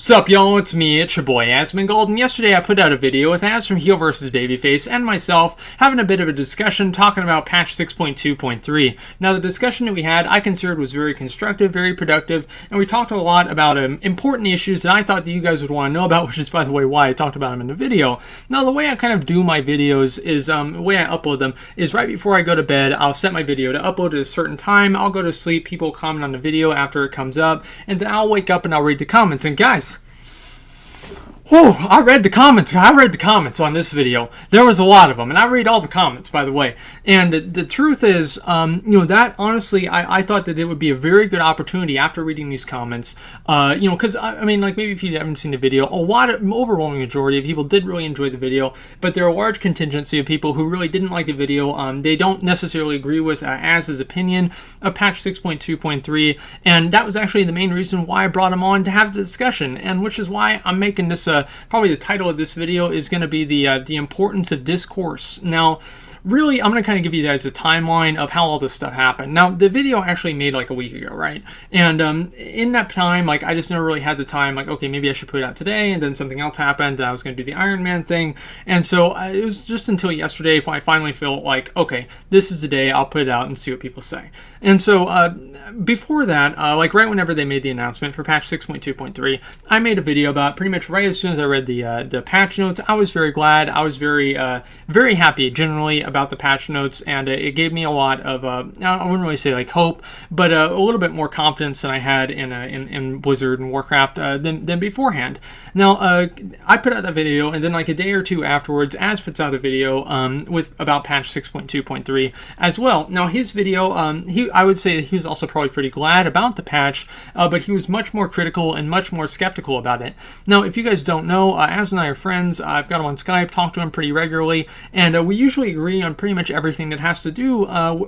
Sup y'all, it's me, it's your boy Asmongold, and yesterday I put out a video with Az from Heel vs. Babyface and myself having a bit of a discussion talking about patch 6.2.3. Now the discussion that we had I considered was very constructive, very productive, and we talked a lot about important issues that I thought that you guys would want to know about, which is by the way why I talked about them in the video. Now the way I kind of do my videos is, the way I upload them is right before I go to bed. I'll set my video to upload at a certain time, I'll go to sleep, people comment on the video after it comes up, and then I'll wake up and I'll read the comments. And guys, whew, I read the comments on this video. There was a lot of them, and I read all the comments, by the way. And the truth is, that honestly, I thought that it would be a very good opportunity after reading these comments, because, I mean, like, maybe if you haven't seen the video, overwhelming majority of people did really enjoy the video, but there are a large contingency of people who really didn't like the video. They don't necessarily agree with Az's opinion of patch 6.2.3, and that was actually the main reason why I brought him on to have the discussion, and which is why I'm making this probably the title of this video is going to be the Importance of Discourse. Now, really, I'm going to kind of give you guys a timeline of how all this stuff happened. Now, the video actually made like a week ago, right? And in that time, like, I just never really had the time, like, okay, maybe I should put it out today, and then something else happened, and I was going to do the Iron Man thing, and so it was just until yesterday if I finally felt like, okay, this is the day, I'll put it out and see what people say. And so before that, like right whenever they made the announcement for patch 6.2.3, I made a video about pretty much right as soon as I read the patch notes. I was very glad. I was very happy generally about the patch notes, and it gave me a lot of I wouldn't really say like hope, but a little bit more confidence than I had in Blizzard and Warcraft than beforehand. Now I put out that video, and then like a day or two afterwards, Az puts out a video with about patch 6.2.3 as well. Now his video, I would say he was also probably pretty glad about the patch, but he was much more critical and much more skeptical about it. Now, if you guys don't know, Az and I are friends. I've got him on Skype, talk to him pretty regularly, and we usually agree on pretty much everything that has to do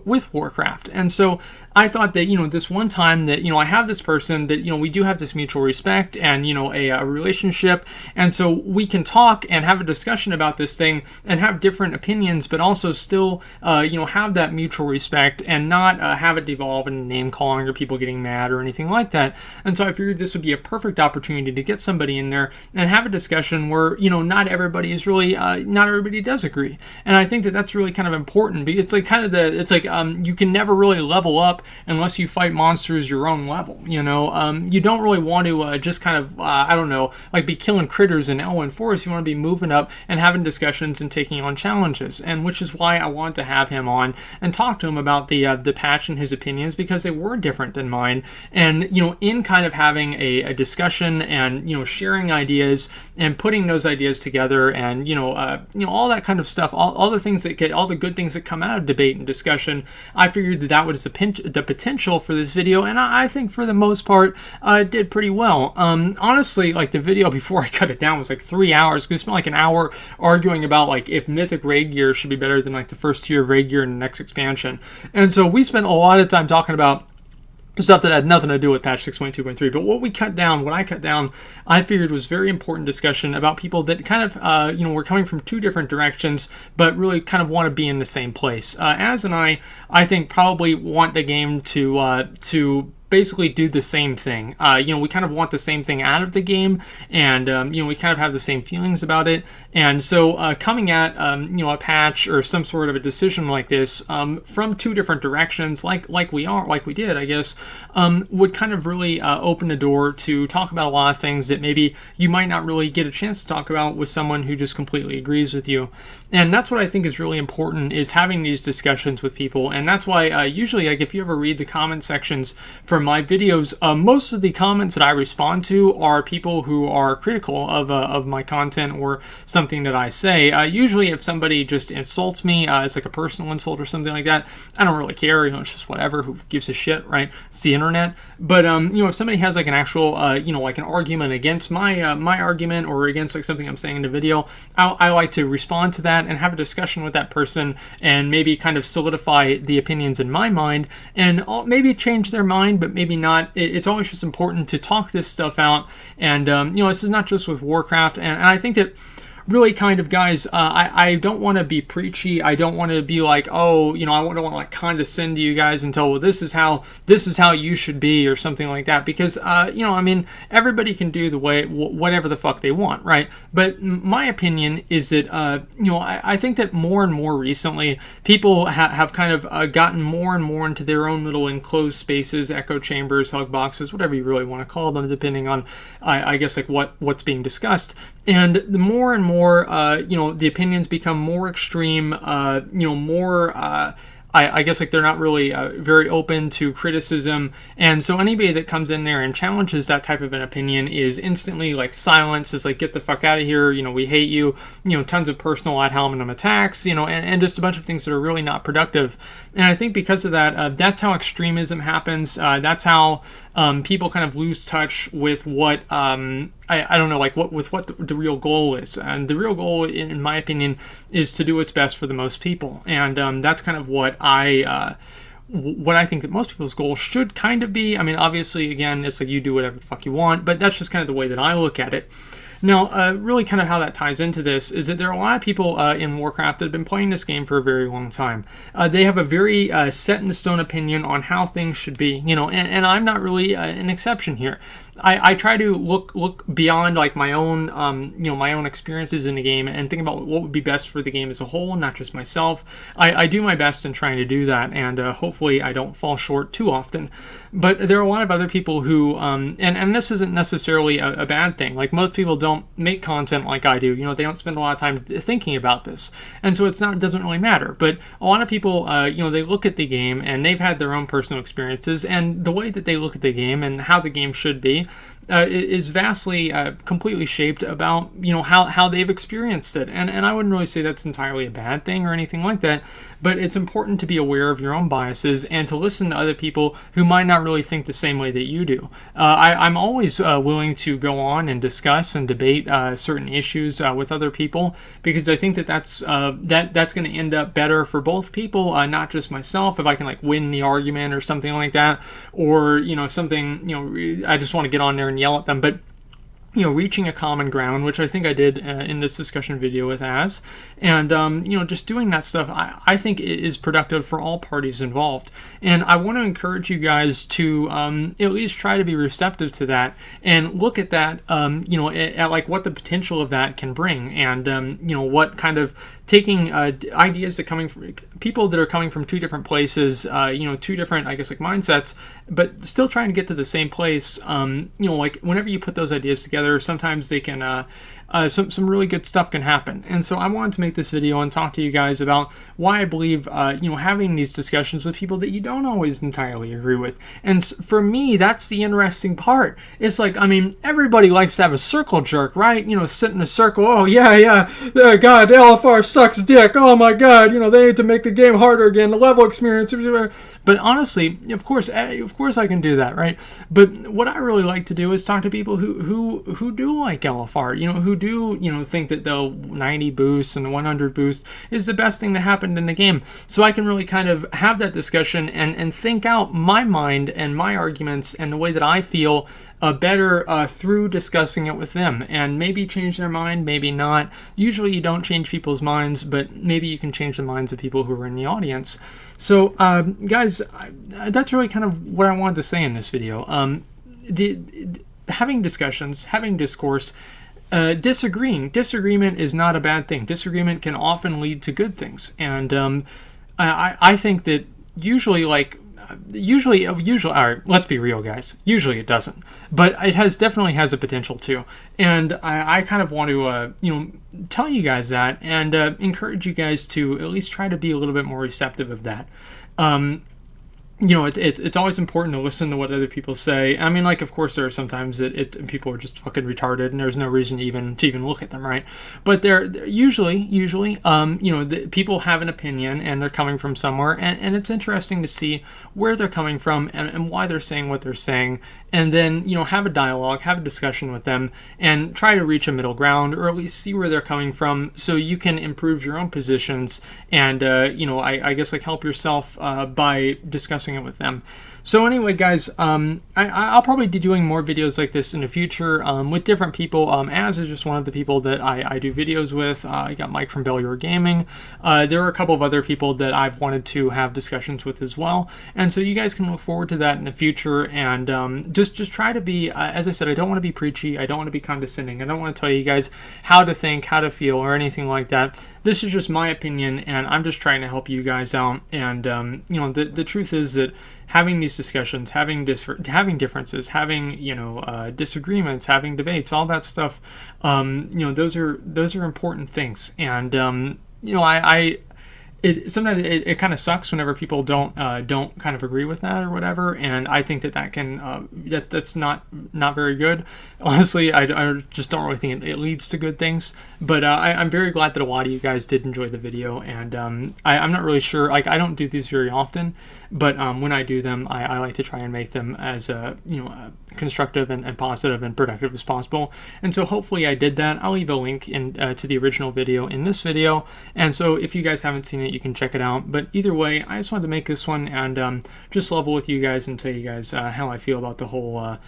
with Warcraft. And so I thought that, this one time that, I have this person that, we do have this mutual respect and, a relationship, and so we can talk and have a discussion about this thing and have different opinions, but also still, have that mutual respect and not have it devolve into name calling or people getting mad or anything like that. And so I figured this would be a perfect opportunity to get somebody in there and have a discussion where, not everybody is really, not everybody does agree. And I think that that's really kind of important, because it's like kind of you can never really level up unless you fight monsters your own level. You don't really want to just kind of, I don't know, like be killing critters in Elwyn Forest. You want to be moving up and having discussions and taking on challenges, and which is why I want to have him on and talk to him about the patch and his opinions, because they were different than mine. And in kind of having a discussion and sharing ideas and putting those ideas together, and all that kind of stuff, all the things that all the good things that come out of debate and discussion, I figured that was the potential for this video, and I think for the most part it did pretty well. Honestly, like the video before I cut it down was like 3 hours. We spent like an hour arguing about like if Mythic raid gear should be better than like the first tier of raid gear in the next expansion, and so we spent a lot of time talking about stuff that had nothing to do with patch 6.2.3. But what I cut down, I figured was very important discussion about people that kind of, were coming from two different directions, but really kind of want to be in the same place. Az and I think probably want the game to basically do the same thing. We kind of want the same thing out of the game, and we kind of have the same feelings about it. And so coming at a patch or some sort of a decision like this from two different directions, like we did, I guess, would kind of really open the door to talk about a lot of things that maybe you might not really get a chance to talk about with someone who just completely agrees with you. And that's what I think is really important, is having these discussions with people. And that's why usually, like, if you ever read the comment sections for my videos, most of the comments that I respond to are people who are critical of my content or something that I say. Usually if somebody just insults me, it's like a personal insult or something like that, I don't really care. It's just whatever, who gives a shit, right? It's the internet. But if somebody has like an actual like an argument against my my argument, or against like something I'm saying in the video, I like to respond to that and have a discussion with that person, and maybe kind of solidify the opinions in my mind, and maybe change their mind, but maybe not. It's always just important to talk this stuff out. And this is not just with Warcraft, and I think that really kind of, guys, I don't want to be preachy. I don't want to be like, oh, you know, I don't want to like condescend to you guys and tell, well, this is how you should be or something like that, because you know, I mean, everybody can do the way whatever the fuck they want, right? But my opinion is that you know, I think that more and more recently people have kind of gotten more and more into their own little enclosed spaces, echo chambers, hug boxes, whatever you really want to call them, depending on I guess like what's being discussed. And the more and more you know, the opinions become more extreme, you know, more I guess like they're not really very open to criticism, and so anybody that comes in there and challenges that type of an opinion is instantly like silenced, is like, get the fuck out of here, you know, we hate you, you know, tons of personal ad hominem attacks, you know, and just a bunch of things that are really not productive. And I think because of that, that's how extremism happens. That's how people kind of lose touch with what I don't know, like what the real goal is. And the real goal, in my opinion, is to do what's best for the most people. And that's kind of what I think that most people's goal should kind of be. I mean, obviously, again, it's like you do whatever the fuck you want, but that's just kind of the way that I look at it. Now, really kind of how that ties into this is that there are a lot of people in Warcraft that have been playing this game for a very long time. They have a very set-in-stone opinion on how things should be, you know, and I'm not really an exception here. I try to look beyond like my own, you know, my own experiences in the game and think about what would be best for the game as a whole, not just myself. I do my best in trying to do that, and hopefully I don't fall short too often. But there are a lot of other people who, and this isn't necessarily a bad thing. Like, most people don't make content like I do. You know, they don't spend a lot of time thinking about this, and so it doesn't really matter. But a lot of people, you know, they look at the game and they've had their own personal experiences, and the way that they look at the game and how the game should be is vastly, completely shaped about, you know, how they've experienced it. And I wouldn't really say that's entirely a bad thing or anything like that, but it's important to be aware of your own biases and to listen to other people who might not really think the same way that you do. I'm always willing to go on and discuss and debate certain issues with other people, because I think that's going to end up better for both people, not just myself, if I can like win the argument or something like that, or, you know, something, you know, I just want to get on there and yell at them. But, you know, reaching a common ground, which I think I did in this discussion video with Az, and, you know, just doing that stuff, I think is productive for all parties involved. And I want to encourage you guys to at least try to be receptive to that and look at that, you know, at like what the potential of that can bring, and, you know, what kind of taking ideas that coming from people that are coming from two different places, you know, two different, I guess, like mindsets, but still trying to get to the same place. You know, like whenever you put those ideas together, sometimes they can, some really good stuff can happen. And so I wanted to make this video and talk to you guys about why I believe, you know, having these discussions with people that you don't always entirely agree with. And for me, that's the interesting part. It's like, I mean, everybody likes to have a circle jerk, right? You know, sit in a circle. Oh, yeah, God, LFR sucks dick. Oh my God, you know, they need to make the game harder again, the level experience. But honestly, of course I can do that, right? But what I really like to do is talk to people who do like LFR, you know, who do, you know, think that the 90 boosts and the 100 boost is the best thing that happened in the game. So I can really kind of have that discussion and think out my mind and my arguments and the way that I feel better through discussing it with them, and maybe change their mind, maybe not. Usually you don't change people's minds, but maybe you can change the minds of people who are in the audience. So guys, that's really kind of what I wanted to say in this video. Having discussions, having discourse, disagreement is not a bad thing. Disagreement can often lead to good things, and I think that usually, all right, let's be real, guys. Usually it doesn't, but it definitely has the potential to. And I kind of want to, you know, tell you guys that, and encourage you guys to at least try to be a little bit more receptive of that. You know, it's always important to listen to what other people say. I mean, like, of course, there are sometimes that people are just fucking retarded, and there's no reason to even look at them, right? But they're usually, you know, people have an opinion, and they're coming from somewhere, and it's interesting to see where they're coming from and why they're saying what they're saying, and then, you know, have a dialogue, have a discussion with them, and try to reach a middle ground, or at least see where they're coming from, so you can improve your own positions, and you know, I guess like help yourself by discussing it with them. So anyway, guys, I'll probably be doing more videos like this in the future with different people. Az is just one of the people that I do videos with. I got Mike from Bellior Gaming. There are a couple of other people that I've wanted to have discussions with as well. And so you guys can look forward to that in the future. And just try to be, as I said, I don't want to be preachy. I don't want to be condescending. I don't want to tell you guys how to think, how to feel, or anything like that. This is just my opinion, and I'm just trying to help you guys out. And you know, the truth is that having these discussions, having differences, having disagreements, having debates, all that stuff, those are important things. And sometimes it kind of sucks whenever people don't kind of agree with that or whatever, and I think that can that's not very good. Honestly, I just don't really think it leads to good things. But I'm very glad that a lot of you guys did enjoy the video, and I'm not really sure. Like, I don't do these very often, but when I do them, I like to try and make them as constructive and positive and productive as possible. And so hopefully I did that. I'll leave a link to the original video in this video, and so if you guys haven't seen it, you can check it out. But either way, I just wanted to make this one and just level with you guys and tell you guys how I feel about the whole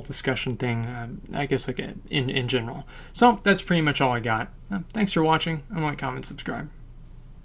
discussion thing, I guess, like in general. So that's pretty much all I got. Thanks for watching. Like, comment, subscribe.